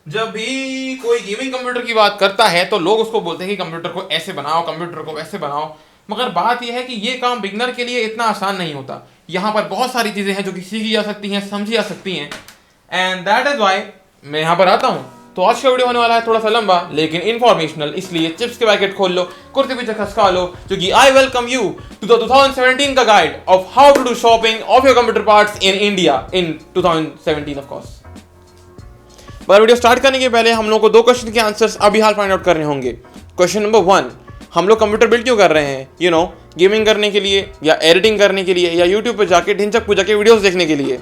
जब भी कोई गेमिंग कंप्यूटर की बात करता है तो लोग उसको बोलते हैं कि कंप्यूटर को ऐसे बनाओ, कंप्यूटर को वैसे बनाओ। मगर बात यह है कि ये काम बिगनर के लिए इतना आसान नहीं होता। यहाँ पर बहुत सारी चीज़ें हैं जो कि सीखी जा सकती हैं, समझी जा सकती हैं, एंड दैट इज़ वाई मैं यहाँ पर आता हूँ। तो आज का वीडियो होने वाला है थोड़ा सा लंबा लेकिन इन्फॉर्मेशनल, इसलिए चिप्स के पैकेट खोल लो, कुर्ते पीछे खसका लो, क्योंकि I welcome you to the 2017 का guide of how to do shopping of your computer parts in India in 2017 of course. पर वीडियो स्टार्ट करने के पहले हम लोग को दो क्वेश्चन के आंसर्स अभी हाल फाइंड आउट करने होंगे। क्वेश्चन नंबर 1, हम लोग कंप्यूटर बिल्ड क्यों कर रहे हैं? यू नो, गेमिंग करने के लिए या एडिटिंग करने के लिए या यूट्यूब पे जाके ढिंचक पूजा के वीडियोस देखने के लिए?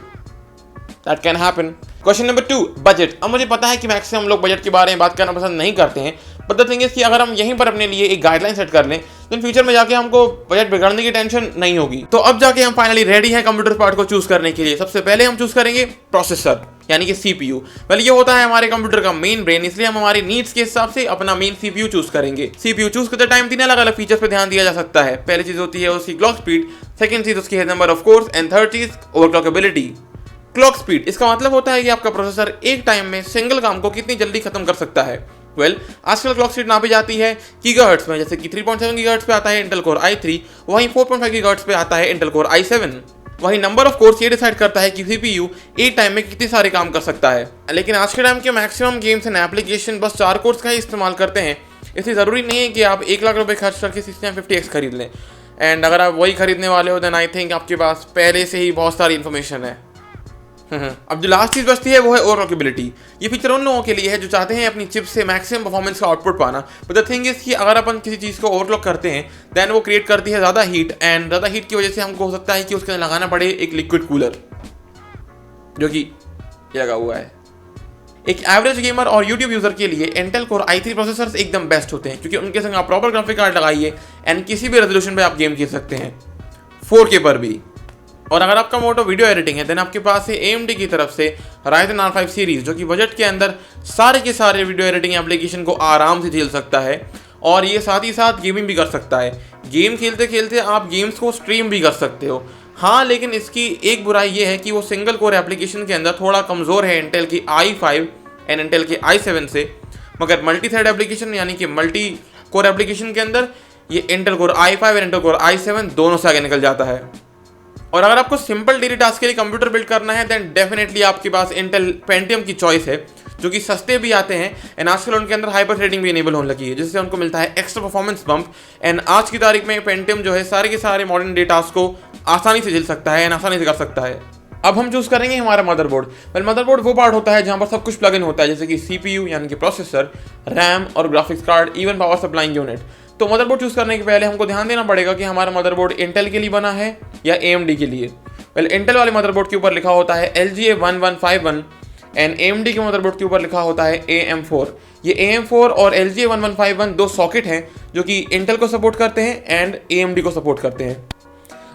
That can happen. Question number 2, budget. अब मुझे पता है कि मैक्सिमम लोग बजट के बारे में बात करना पसंद नहीं करते हैं, बट द थिंग इज कि अगर हम यहीं पर अपने लिए एक गाइडलाइन सेट कर लें तो फ्यूचर में जाके हमको बजट बिगड़ने की टेंशन नहीं होगी। तो अब जाके हम फाइनली रेडी हैं कंप्यूटर पार्ट को चूज करने के लिए। सबसे पहले हम चूज करेंगे प्रोसेसर यानी कि सीपीयू। वेल, ये होता है हमारे कंप्यूटर का मेन ब्रेन, इसलिए हम हमारी नीड्स के हिसाब से अपना मेन सीपीयू चूज करेंगे। सीपीयू चूज करते टाइम 3 अलग अलग फीचर्स पे ध्यान दिया जा सकता है। पहली चीज होती है उसकी क्लॉक स्पीड, सेकंड चीज उसकी number of course, and third चीज ओवरक्लॉकेबिलिटी। क्लॉक स्पीड, इसका मतलब होता है कि आपका प्रोसेसर एक टाइम में सिंगल काम को कितनी जल्दी खत्म कर सकता है। वेल, आजकल क्लॉक स्पीड नापी जाती है गीगाहर्ट्ज में, जैसे कि 3.7 गीगाहर्ट्ज पे आता है इंटेल कोर i3, वहीं 4.5 गीगाहर्ट्ज पे आता है इंटेल कोर i7। वहीं नंबर ऑफ कोर्स ये डिसाइड करता है कि सीपीयू एक टाइम में कितने सारे काम कर सकता है। लेकिन आज के टाइम के मैक्सिमम गेम्स एंड एप्लीकेशन बस 4 कोर्स का ही इस्तेमाल करते हैं, इसलिए ज़रूरी नहीं है कि आप 1 लाख रुपए खर्च करके 6950X खरीद लें। एंड अगर आप वही खरीदने वाले हो देन आई थिंक आपके पास पहले से ही बहुत सारी इन्फॉर्मेशन है। अब जो लास्ट चीज बचती है वो है ओवरक्लॉकेबिलिटी। ये फीचर उन लोगों के लिए है जो चाहते हैं अपनी चिप से मैक्सिमम परफॉर्मेंस का आउटपुट पाना। बट द थिंग इज कि अगर अपन किसी चीज़ को ओवरक्लॉक करते हैं देन वो क्रिएट करती है ज़्यादा हीट, एंड ज़्यादा हीट की वजह से हमको हो सकता है कि उसके अंदर लगाना पड़े एक लिक्विड कूलर, जो कि लगा हुआ है। एक एवरेज गेमर और यूट्यूब यूजर के लिए इंटेल कोर i3 प्रोसेसर्स एकदम बेस्ट होते हैं, क्योंकि उनके संग आप प्रॉपर ग्राफिक कार्ड लगाइए एंड किसी भी रेजोल्यूशन पे आप गेम खेल सकते हैं, 4K पर भी। और अगर आपका मोटो वीडियो एडिटिंग है देन आपके पास है AMD की तरफ से Ryzen R5 सीरीज, जो कि बजट के अंदर सारे के सारे वीडियो एडिटिंग एप्लीकेशन को आराम से झेल सकता है, और ये साथ ही साथ गेमिंग भी कर सकता है। गेम खेलते खेलते आप गेम्स को स्ट्रीम भी कर सकते हो। हाँ, लेकिन इसकी एक बुराई ये है कि वो सिंगल कोर एप्लीकेशन के अंदर थोड़ा कमज़ोर है इंटेल की i5 एंड इंटेल के i7 से, मगर मल्टी थ्रेड एप्लीकेशन यानी कि मल्टी कोर एप्लीकेशन के अंदर ये इंटेल कोर i5 और इंटेल कोर i7 दोनों से आगे निकल जाता है। और अगर आपको सिंपल डेली टास्क के लिए कंप्यूटर बिल्ड करना है देन डेफिनेटली आपके पास इंटेल पेंटियम की चॉइस है, जो कि सस्ते भी आते हैं एंड आजकल उनके अंदर हाइपर थ्रेडिंग भी इनेबल होने लगी है, जिससे उनको मिलता है एक्स्ट्रा परफॉर्मेंस बम्प। एंड आज की तारीख में पेंटियम जो है सारे के सारे मॉडर्न डे टास्क को आसानी से झेल सकता है एंड आसानी से कर सकता है। अब हम चूज करेंगे हमारा मदरबोर्ड। वेल, मदरबोर्ड वो पार्ट होता है जहाँ पर सब कुछ प्लग इन होता है, जैसे कि सीपीयू यानी कि प्रोसेसर, रैम और graphics card, even power supplying unit. तो मदरबोर्ड चूज करने के पहले हमको ध्यान देना पड़ेगा कि हमारा मदरबोर्ड इंटेल के लिए बना है या AMD के लिए। वेल, इंटेल वाले मदरबोर्ड के ऊपर लिखा होता है LGA1151 एंड AMD के मदरबोर्ड के ऊपर लिखा होता है AM4। ये AM4 और LGA1151 दो सॉकेट हैं जो कि इंटेल को सपोर्ट करते हैं एंड AMD को सपोर्ट करते हैं।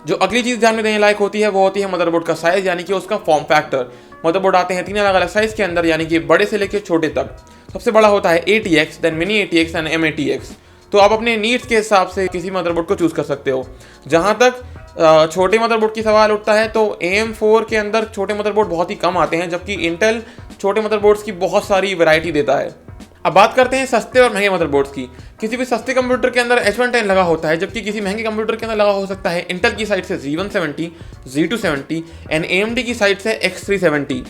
जो अगली चीज़ ध्यान में देने लायक होती है वो होती है मदरबोर्ड का साइज़ यानी कि उसका फॉर्म फैक्टर। मदरबोर्ड आते हैं 3 अलग अलग साइज़ के अंदर, यानी कि बड़े से लेकर छोटे तक। सबसे बड़ा होता है ATX, then mini ATX and MATX। तो आप अपने नीड्स के हिसाब से किसी मदरबोर्ड को चूज़ कर सकते हो। जहाँ तक छोटे मदरबोर्ड की सवाल उठता है तो AM4 के अंदर छोटे मदरबोर्ड बहुत ही कम आते हैं, जबकि इंटेल छोटे मदरबोर्ड्स की बहुत सारी वैरायटी देता है। अब बात करते हैं सस्ते और महंगे मदरबोर्ड्स की। किसी भी सस्ते कंप्यूटर के अंदर H110 लगा होता है, जबकि किसी महंगे कंप्यूटर के अंदर लगा हो सकता है इंटेल की साइड से Z170, Z270 एंड AMD की साइड से X370।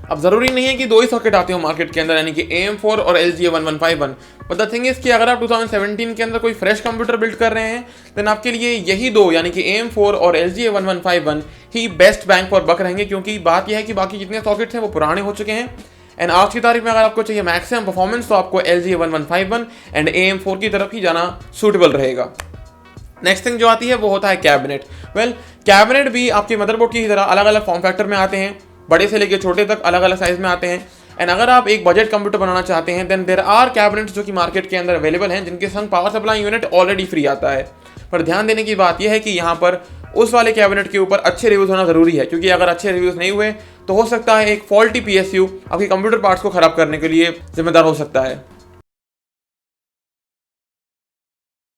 अब ज़रूरी नहीं है कि 2 ही सॉकेट आते हो मार्केट के अंदर, यानी कि AM4 और LGA1151। But the thing is कि अगर आप 2017 के अंदर कोई फ्रेश कंप्यूटर बिल्ड कर रहे हैं देन आपके लिए यही 2 यानी कि AM4 और LGA1151 ही बेस्ट बैंग फॉर बक रहेंगे, क्योंकि बात यह है कि बाकी जितने सॉकेट्स हैं वो पुराने हो चुके हैं। एंड आज की तारीख में अगर आपको चाहिए मैक्सिमम परफॉर्मेंस तो आपको LGA1151 एंड AM4 की तरफ ही जाना सूटेबल रहेगा। नेक्स्ट थिंग जो आती है वो होता है कैबिनेट। वेल, कैबिनेट भी आपके मदरबोर्ड की तरह अलग अलग फॉर्म फैक्टर में आते हैं, बड़े से लेकर छोटे तक अलग अलग साइज में आते हैं। एंड अगर आप एक बजट कंप्यूटर बनाना चाहते हैं देन देयर आर कैबिनेट्स जो कि मार्केट के अंदर अवेलेबल हैं, जिनके संग power supply unit already free आता है। पर ध्यान देने की बात यह है कि यहाँ पर उस वाले कैबिनेट के ऊपर अच्छे रिव्यूज होना जरूरी है, क्योंकि अगर अच्छे रिव्यूज नहीं हुए तो हो सकता है एक फॉल्टी PSU आपके कंप्यूटर पार्ट्स को खराब करने के लिए जिम्मेदार हो सकता है।